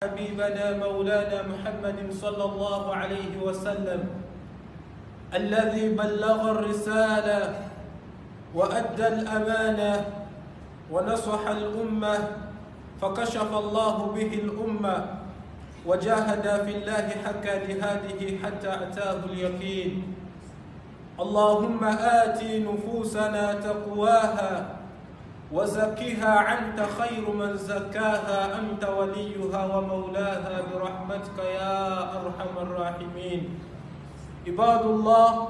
حبيبنا مولانا محمد صلى الله عليه وسلم الذي بلغ الرسالة وأدى الأمانة ونصح الأمة فكشف الله به الأمة وجاهد في الله حق جهاده حتى أتاه اليقين. اللهم آت نفوسنا تقواها وزكها أنت خير من زكاها أنت وليها ومولاها برحمتك يا أرحم الراحمين. عباد الله،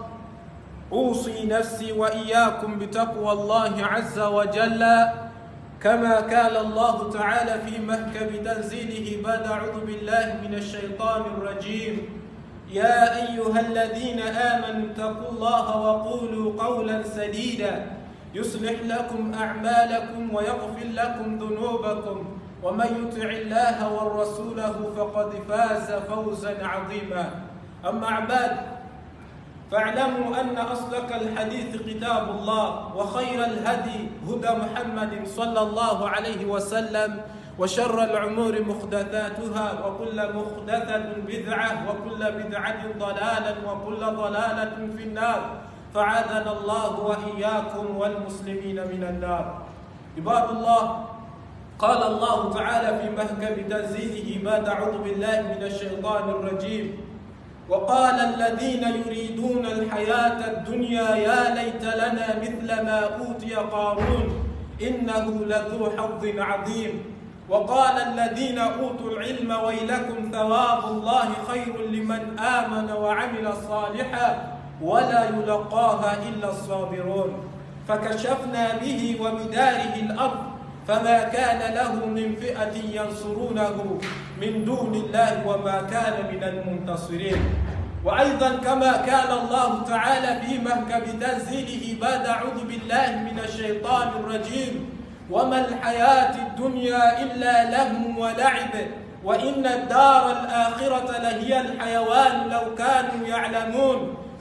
أوصي نفسي وإياكم بتقوى الله عز وجل كما قال الله تعالى في محكم تنزيله بعد أعوذ بالله من الشيطان الرجيم: يا أيها الذين آمنوا اتقوا الله وقولوا قولا سديدا يصلح لكم أعمالكم ويغفر لكم ذنوبكم ومن يطع الله ورسوله فقد فاز فوزا عظيما. أما بعد، فاعلموا أن أصدق الحديث كتاب الله وخير الهدي هدى محمد صلى الله عليه وسلم وشر الأمور محدثاتها وكل محدثة بدعة وكل بدعة ضلالة وكل ضلالة في النار، فعاذنا الله وإياكم والمسلمين من النار. عباد الله، قال الله تعالى في محكم تنزيله بعد أعوذ بالله من الشيطان الرجيم: وقال الذين يريدون الحياة الدنيا يا ليت لنا مثل ما أوتي قارون إنه لذو حظ عظيم. وقال الذين أوتوا العلم ويلكم ثواب الله خير لمن آمن وعمل صالحا ولا يلقاها إلا الصابرون. فكشفنا به وبداره الأرض فما كان له من فئة ينصرونه من دون الله وما كان من المنتصرين. وأيضا كما قال الله تعالى في محكم تنزيله بعد أعوذ بالله من الشيطان الرجيم: وما الحياة الدنيا إلا لهو ولعب وإن الدار الآخرة لهي الحيوان لو كانوا يعلمون.